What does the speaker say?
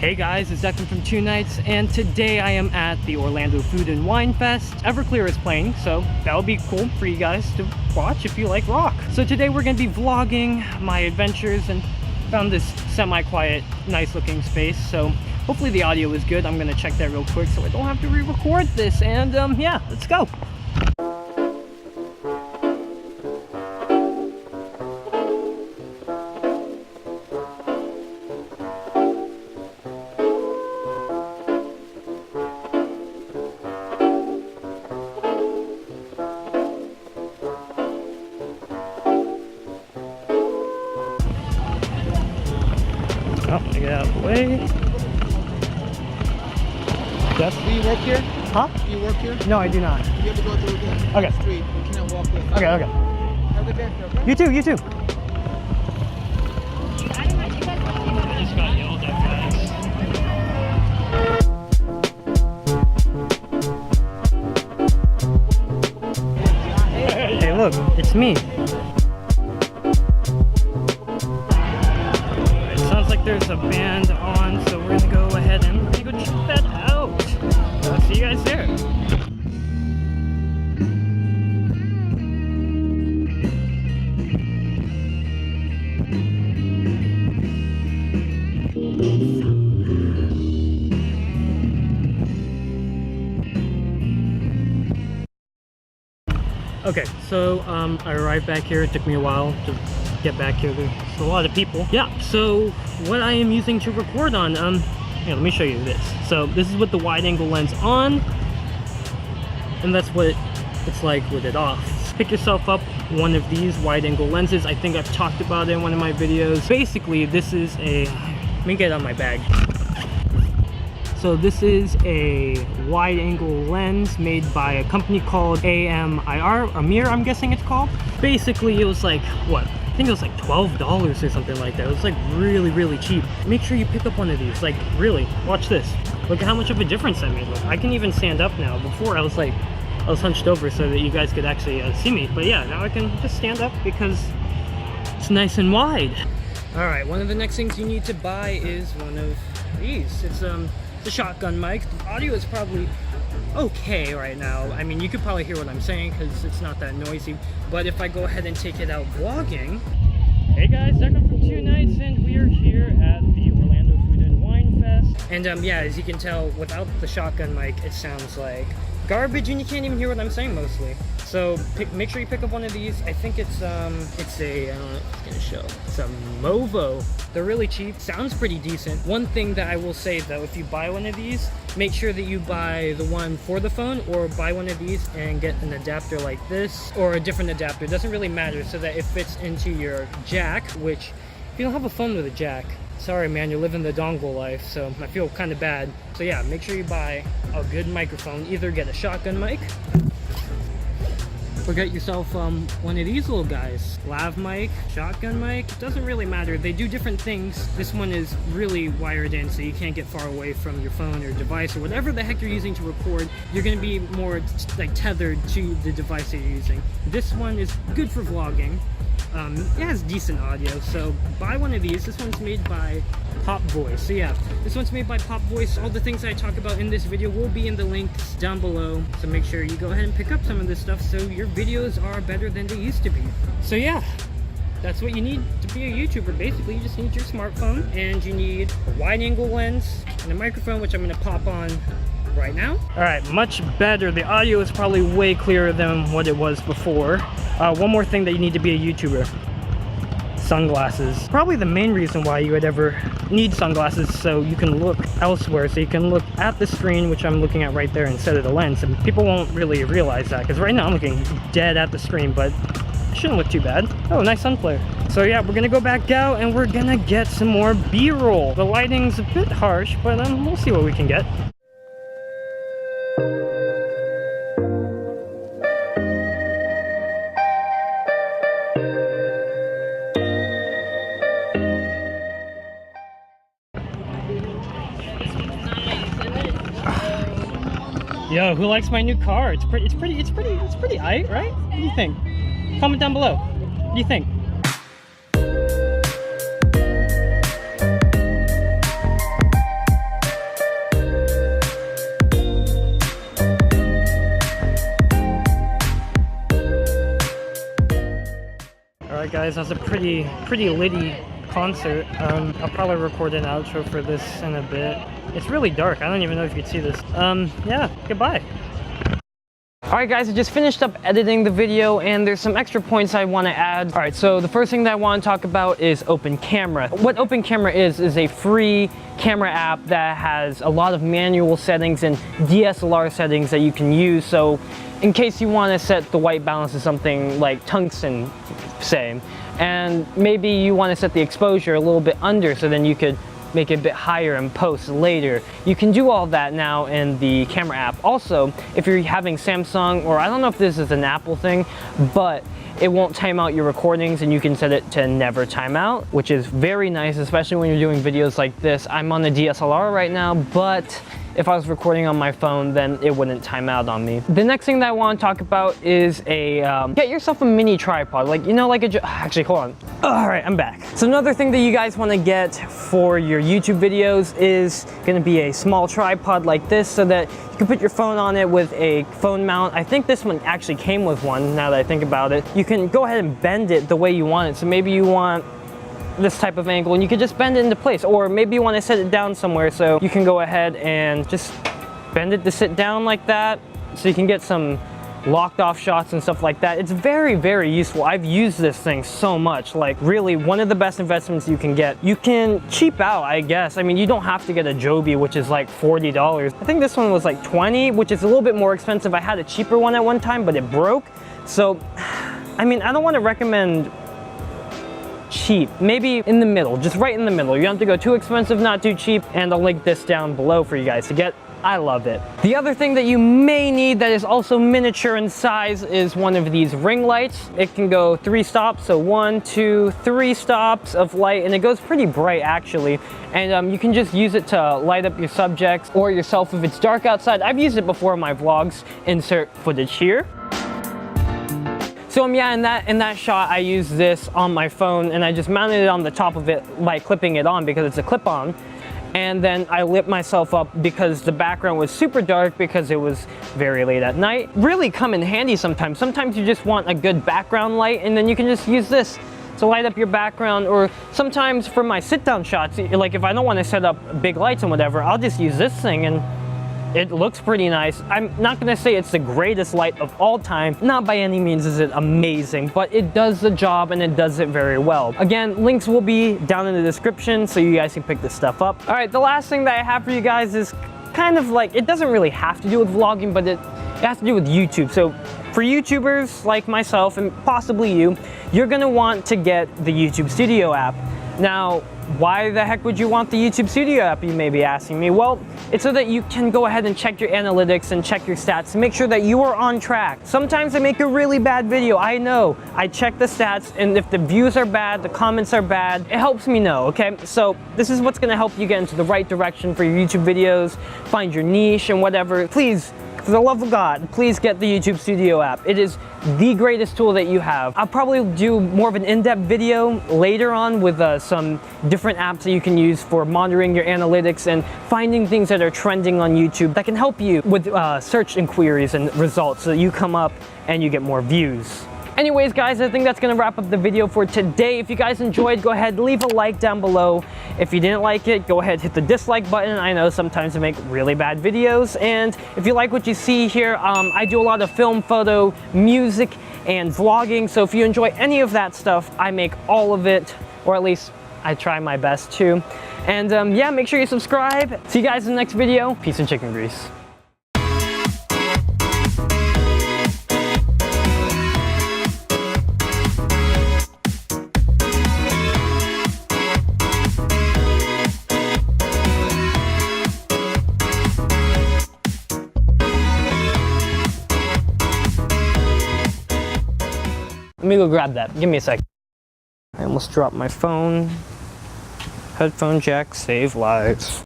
Hey guys, it's Declan from 2 Nights, and today I am at the Orlando Food and Wine Fest. Everclear is playing, so that would be cool for you guys to watch if you like rock. So today we're going to be vlogging my adventures and found this semi-quiet, nice-looking space. So hopefully the audio is good. I'm going to check that real quick so I don't have to re-record this. And yeah, let's go. Oh, get out of the way. Yes. Do you work here? Huh? Do you work here? No, I do not. You have to go through the Okay. street. You cannot walk this. Okay, okay. Have a good day, okay? You too, you too. Hey, look, it's me. It sounds like there's a band on, so we're gonna go ahead and go check that out. I'll see you guys there. Okay, so I arrived back here. It took me a while to get back here. There's a lot of people. Yeah, so what I am using to record on, here, let me show you this. So this is with the wide angle lens on, and that's what it's like with it off. Just pick yourself up one of these wide angle lenses. I think I've talked about it in one of my videos. Basically, this is a, let me get it on my bag. So this is a wide angle lens made by a company called Amir, I'm guessing it's called. Basically, it was like, what? I think it was like $12 or something like that. It was like really, really cheap. Make sure you pick up one of these. Like, really, watch this. Look at how much of a difference that made. Look, I can even stand up now. Before I was hunched over so that you guys could actually see me. But yeah, now I can just stand up because it's nice and wide. All right, one of the next things you need to buy is one of these. It's the shotgun mic. The audio is probably okay right now. I mean, you could probably hear what I'm saying because it's not that noisy. But if I go ahead and take it out vlogging. Hey guys, Declan from 2 Nights, and we are here at the Orlando Food and Wine Fest. And yeah, as you can tell, without the shotgun mic, it sounds like garbage, and you can't even hear what I'm saying mostly. So make sure you pick up one of these. I think it's a, I don't know if it's gonna show. It's a Movo. They're really cheap. Sounds pretty decent. One thing that I will say though, if you buy one of these, make sure that you buy the one for the phone, or buy one of these and get an adapter like this, or a different adapter. It doesn't really matter, so that it fits into your jack, which if you don't have a phone with a jack, sorry man, you're living the dongle life, so I feel kind of bad. So yeah, make sure you buy a good microphone. Either get a shotgun mic, or get yourself one of these little guys. Lav mic, shotgun mic, doesn't really matter. They do different things. This one is really wired in, so you can't get far away from your phone or device or whatever the heck you're using to record. You're gonna be more like tethered to the device that you're using. This one is good for vlogging. It has decent audio, so buy one of these. This one's made by Pop Voice. So yeah, this one's made by Pop Voice. All the things I talk about in this video will be in the links down below, so make sure you go ahead and pick up some of this stuff so your videos are better than they used to be. So yeah, that's what you need to be a YouTuber. Basically, you just need your smartphone, and you need a wide angle lens and a microphone, which I'm gonna pop on right now. All right, much better. The audio is probably way clearer than what it was before. One more thing that you need to be a YouTuber: sunglasses. Probably the main reason why you would ever need sunglasses, so you can look elsewhere, so you can look at the screen, which I'm looking at right there, instead of the lens. And people won't really realize that, because right now I'm looking dead at the screen, but it shouldn't look too bad. Oh, nice sun flare. So yeah, we're gonna go back out and we're gonna get some more B-roll. The lighting's a bit harsh, but we'll see what we can get. Yo, who likes my new car? It's pretty aight, right? What do you think? Comment down below. What do you think? guys, that's a pretty litty concert. I'll probably record an outro for this in a bit. It's really dark. I don't even know if you can see this. Yeah, goodbye. Alright guys, I just finished up editing the video and there's some extra points I want to add. Alright, so the first thing that I want to talk about is Open Camera. What Open Camera is a free camera app that has a lot of manual settings and DSLR settings that you can use. So in case you want to set the white balance to something like tungsten, say, and maybe you want to set the exposure a little bit under so then you could make it a bit higher in post later. You can do all that now in the camera app. Also, if you're having Samsung, or I don't know if this is an Apple thing, but it won't time out your recordings and you can set it to never time out, which is very nice, especially when you're doing videos like this. I'm on the DSLR right now, but if I was recording on my phone, then it wouldn't time out on me. The next thing that I want to talk about is get yourself a mini tripod. Like, you know, like actually, hold on. All right, I'm back. So another thing that you guys want to get for your YouTube videos is going to be a small tripod like this so that you can put your phone on it with a phone mount. I think this one actually came with one, now that I think about it. You can go ahead and bend it the way you want it. So maybe you want this type of angle and you can just bend it into place, or maybe you want to set it down somewhere, so you can go ahead and just bend it to sit down like that so you can get some locked off shots and stuff like that. It's very useful. I've used this thing so much. Like, really one of the best investments you can get. You can cheap out, I guess. I mean, you don't have to get a Joby, which is like $40. I think this one was like $20, which is a little bit more expensive. I had a cheaper one at one time, but it broke. So I mean, I don't want to recommend cheap, maybe in the middle, just right in the middle. You don't have to go too expensive, not too cheap, and I'll link this down below for you guys to get. I love it. The other thing that you may need that is also miniature in size is one of these ring lights. It can go 3 stops, so 1, 2, 3 stops of light, and it goes pretty bright actually. And you can just use it to light up your subjects or yourself if it's dark outside. I've used it before in my vlogs. Insert footage here. So yeah, in that shot, I used this on my phone and I just mounted it on the top of it by clipping it on because it's a clip-on. And then I lit myself up because the background was super dark because it was very late at night. Really come in handy sometimes. Sometimes you just want a good background light and then you can just use this to light up your background. Or sometimes for my sit-down shots, like if I don't want to set up big lights and whatever, I'll just use this thing and it looks pretty nice. I'm not gonna say it's the greatest light of all time. Not by any means is it amazing, but it does the job and it does it very well. Again, links will be down in the description so you guys can pick this stuff up. All right, the last thing that I have for you guys is kind of like, it doesn't really have to do with vlogging, but it has to do with YouTube. So for YouTubers like myself and possibly you, you're gonna want to get the YouTube Studio app. Now, why the heck would you want the YouTube Studio app, you may be asking me? Well, it's so that you can go ahead and check your analytics and check your stats to make sure that you are on track. Sometimes I make a really bad video, I know. I check the stats, and if the views are bad, the comments are bad, it helps me know, okay? So this is what's gonna help you get into the right direction for your YouTube videos, find your niche and whatever. Please, for the love of God, please get the YouTube Studio app. It is the greatest tool that you have. I'll probably do more of an in-depth video later on with some different apps that you can use for monitoring your analytics and finding things that are trending on YouTube that can help you with search inquiries and results so that you come up and you get more views. Anyways, guys, I think that's gonna wrap up the video for today. If you guys enjoyed, go ahead, leave a like down below. If you didn't like it, go ahead, hit the dislike button. I know sometimes I make really bad videos. And if you like what you see here, I do a lot of film, photo, music, and vlogging. So if you enjoy any of that stuff, I make all of it, or at least I try my best to. And yeah, make sure you subscribe. See you guys in the next video. Peace and chicken grease. Let me go grab that. Give me a sec. I almost dropped my phone. Headphone jack, save lives.